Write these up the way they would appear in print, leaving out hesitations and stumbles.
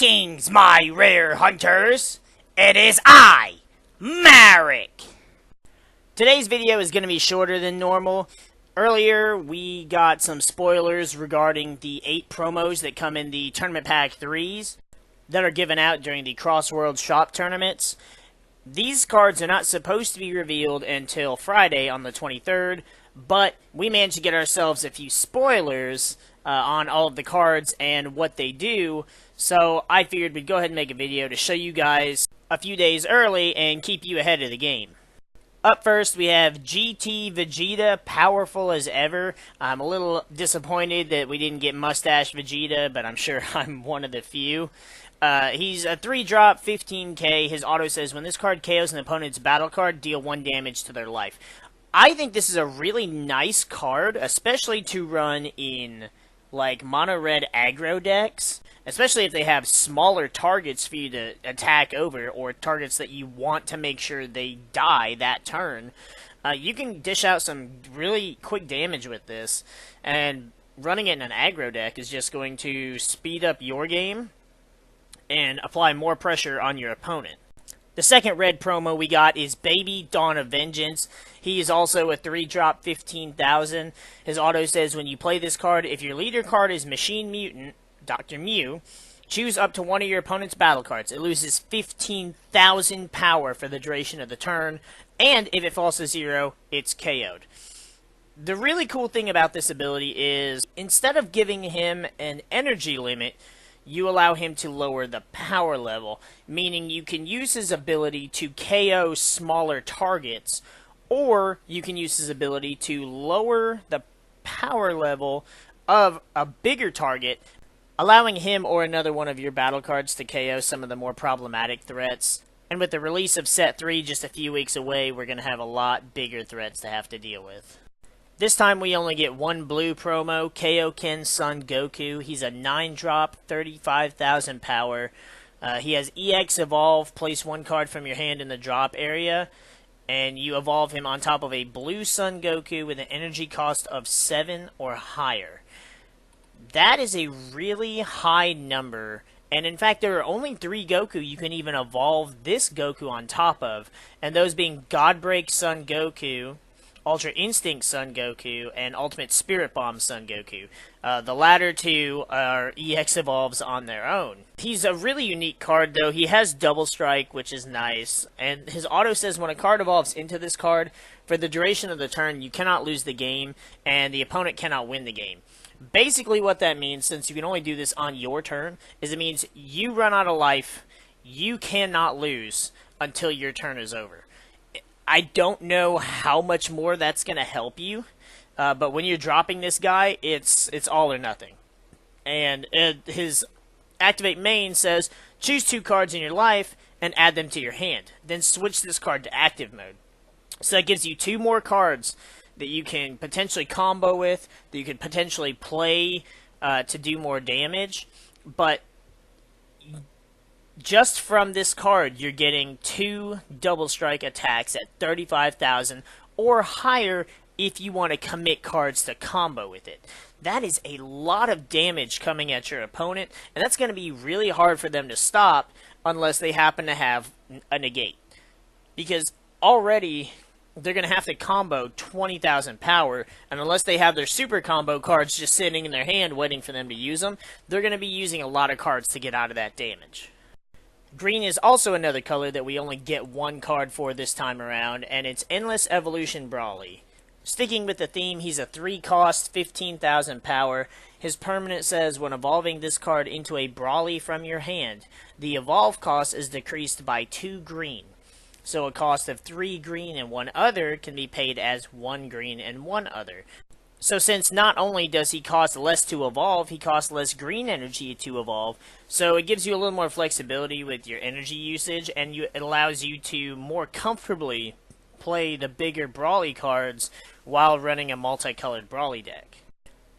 Greetings, my rare hunters! It is I, MariK! Today's video is going to be shorter than normal. Earlier, we got some spoilers regarding the 8 promos that come in the Tournament Pack 3s that are given out during the Cross-World Shop tournaments. These cards are not supposed to be revealed until Friday on the 23rd, but we managed to get ourselves a few spoilers on all of the cards and what they do, so I figured we'd go ahead and make a video to show you guys a few days early and keep you ahead of the game. Up first, we have GT Vegeta, powerful as ever. I'm a little disappointed that we didn't get Mustache Vegeta, but I'm sure I'm one of the few. He's a 3-drop, 15k. His auto says, when this card KOs an opponent's battle card, deal 1 damage to their life. I think this is a really nice card, especially to run in, like, mono-red aggro decks. Especially if they have smaller targets for you to attack over, or targets that you want to make sure they die that turn. You can dish out some really quick damage with this, and running it in an aggro deck is just going to speed up your game and apply more pressure on your opponent. The second red promo we got is Baby Dawn of Vengeance. He is also a 3-drop, 15,000. His auto says, when you play this card, if your leader card is Machine Mutant, Dr. Mew, choose up to one of your opponent's battle cards. It loses 15,000 power for the duration of the turn, and if it falls to 0, it's KO'd. The really cool thing about this ability is, instead of giving him an energy limit, you allow him to lower the power level, meaning you can use his ability to KO smaller targets, or you can use his ability to lower the power level of a bigger target, allowing him or another one of your battle cards to KO some of the more problematic threats. And with the release of Set 3 just a few weeks away, we're going to have a lot bigger threats to have to deal with. This time we only get one blue promo, Kaioken Son Goku. He's a 9-drop, 35,000 power. He has EX Evolve, place 1 card from your hand in the drop area, and you evolve him on top of a blue Son Goku with an energy cost of 7 or higher. That is a really high number, and in fact there are only 3 Goku you can even evolve this Goku on top of, and those being Godbreak Son Goku, Ultra Instinct Son Goku, and Ultimate Spirit Bomb Son Goku. The latter two are EX Evolves on their own. He's a really unique card, though. He has Double Strike, which is nice, and his auto says when a card evolves into this card, for the duration of the turn, you cannot lose the game, and the opponent cannot win the game. Basically what that means, since you can only do this on your turn, is it means you run out of life, you cannot lose until your turn is over. I don't know how much more that's going to help you, but when you're dropping this guy, it's all or nothing. And his Activate Main says, choose 2 cards in your life and add them to your hand. Then switch this card to active mode. So that gives you 2 more cards that you can potentially combo with, that you can potentially play to do more damage, but just from this card, you're getting 2 Double Strike attacks at 35,000 or higher if you want to commit cards to combo with it. That is a lot of damage coming at your opponent, and that's going to be really hard for them to stop unless they happen to have a negate. Because already they're going to have to combo 20,000 power, and unless they have their super combo cards just sitting in their hand waiting for them to use them, they're going to be using a lot of cards to get out of that damage. Green is also another color that we only get 1 card for this time around, and it's Endless Evolution Brawley. Sticking with the theme, he's a 3-cost, 15,000 power. His permanent says, when evolving this card into a Brawley from your hand, the evolve cost is decreased by 2 green. So a cost of 3 green and 1 other can be paid as 1 green and 1 other. So since not only does he cost less to evolve, he costs less green energy to evolve, so it gives you a little more flexibility with your energy usage, and it allows you to more comfortably play the bigger Brawley cards while running a multicolored Brawley deck.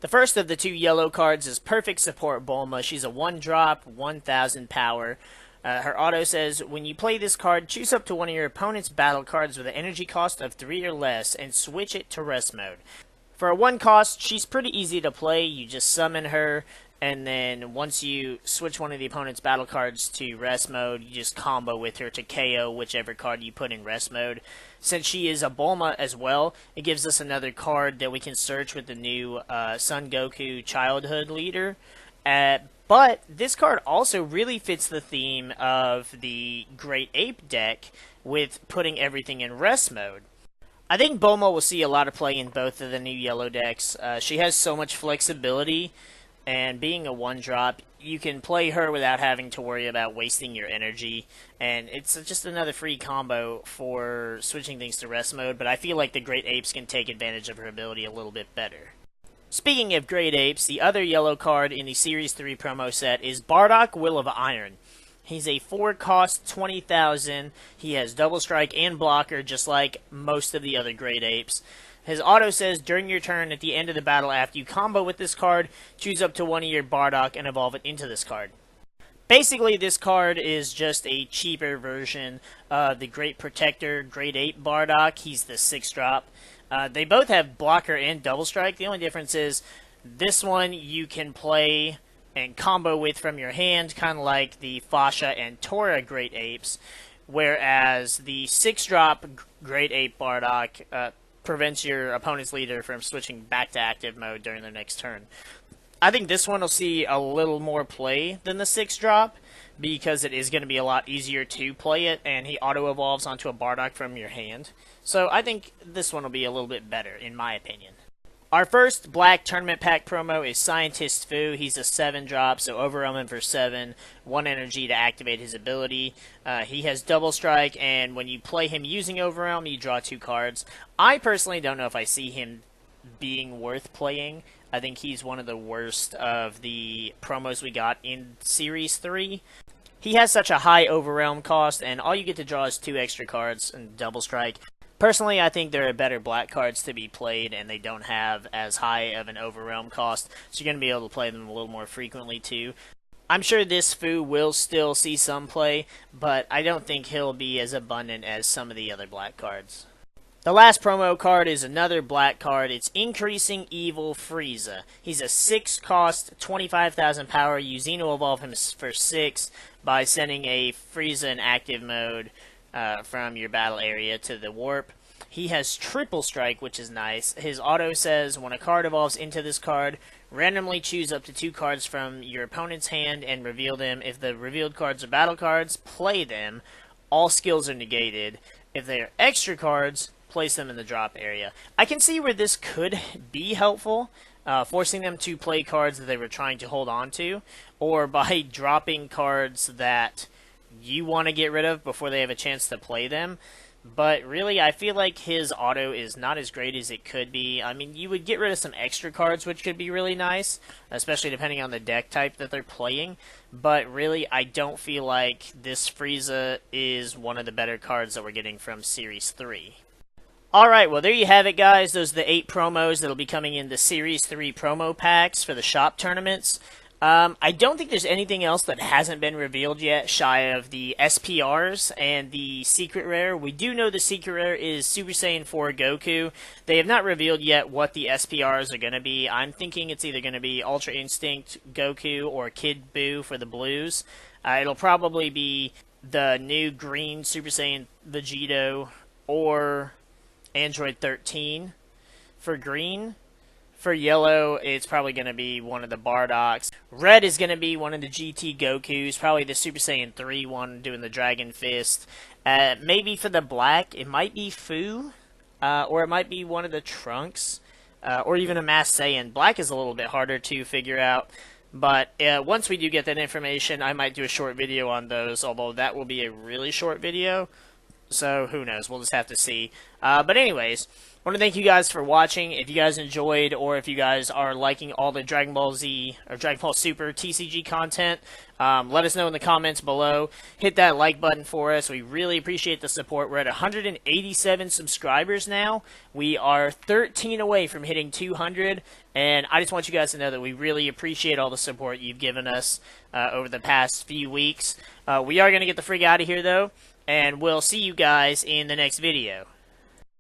The first of the 2 yellow cards is Perfect Support Bulma. She's a 1-drop, 1,000 power. Her auto says, when you play this card, choose up to one of your opponent's battle cards with an energy cost of 3 or less and switch it to rest mode. For a 1 cost, she's pretty easy to play. You just summon her, and then once you switch one of the opponent's battle cards to rest mode, you just combo with her to KO whichever card you put in rest mode. Since she is a Bulma as well, it gives us another card that we can search with the new Son Goku childhood leader. But this card also really fits the theme of the Great Ape deck with putting everything in rest mode. I think Bulma will see a lot of play in both of the new yellow decks. She has so much flexibility, and being a one-drop, you can play her without having to worry about wasting your energy, and it's just another free combo for switching things to rest mode, but I feel like the Great Apes can take advantage of her ability a little bit better. Speaking of Great Apes, the other yellow card in the Series 3 promo set is Bardock, Will of Iron. He's a 4-cost, 20,000. He has double strike and blocker, just like most of the other Great Apes. His auto says, during your turn at the end of the battle, after you combo with this card, choose up to one of your Bardock and evolve it into this card. Basically, this card is just a cheaper version of the Great Protector Great Ape Bardock. He's the 6-drop. They both have blocker and double strike. The only difference is this one you can play and combo with from your hand, kind of like the Fasha and Tora Great Apes, whereas the 6-drop Great Ape Bardock prevents your opponent's leader from switching back to active mode during their next turn. I think this one will see a little more play than the 6-drop, because it is going to be a lot easier to play it, and he auto-evolves onto a Bardock from your hand. So I think this one will be a little bit better, in my opinion. Our first Black Tournament Pack promo is Scientist Fu. He's a 7-drop, so overwhelm him for 7, 1 energy to activate his ability. He has double strike, and when you play him using overwhelm, you draw 2 cards. I personally don't know if I see him being worth playing. I think he's one of the worst of the promos we got in Series 3. He has such a high overwhelm cost, and all you get to draw is 2 extra cards and double strike. Personally, I think there are better black cards to be played, and they don't have as high of an overwhelm cost, so you're going to be able to play them a little more frequently too. I'm sure this Fu will still see some play, but I don't think he'll be as abundant as some of the other black cards. The last promo card is another black card. It's Increasing Evil Frieza. He's a 6-cost, 25,000 power. You Xeno Evolve him for 6 by sending a Frieza in active mode from your battle area to the warp. He has triple strike, which is nice. His auto says, when a card evolves into this card, randomly choose up to 2 cards from your opponent's hand and reveal them. If the revealed cards are battle cards, play them. All skills are negated. If they are extra cards, place them in the drop area. I can see where this could be helpful, forcing them to play cards that they were trying to hold on to, or by dropping cards that you want to get rid of before they have a chance to play them. But really, I feel like his auto is not as great as it could be. I mean, you would get rid of some extra cards, which could be really nice, especially depending on the deck type that they're playing. But really, I don't feel like this Frieza is one of the better cards that we're getting from Series 3. Alright, well there you have it, guys. Those are the 8 promos that will be coming in the Series 3 promo packs for the shop tournaments. I don't think there's anything else that hasn't been revealed yet, shy of the SPRs and the Secret Rare. We do know the Secret Rare is Super Saiyan 4 Goku. They have not revealed yet what the SPRs are going to be. I'm thinking it's either going to be Ultra Instinct Goku or Kid Buu for the Blues. It'll probably be the new green Super Saiyan Vegeta or Android 13 for green. For yellow, it's probably going to be one of the Bardocks. Red is going to be one of the GT Gokus, probably the Super Saiyan 3 one doing the Dragon Fist. Maybe for the black, it might be Fu, or it might be one of the Trunks, or even a Master Saiyan. Black is a little bit harder to figure out, but once we do get that information, I might do a short video on those, although that will be a really short video, so who knows, we'll just have to see. But anyways, I want to thank you guys for watching. If you guys enjoyed, or if you guys are liking all the Dragon Ball Z or Dragon Ball Super TCG content, let us know in the comments below. Hit that like button for us. We really appreciate the support. We're at 187 subscribers now. We are 13 away from hitting 200, and I just want you guys to know that we really appreciate all the support you've given us over the past few weeks. We are going to get the frig out of here, though, and we'll see you guys in the next video.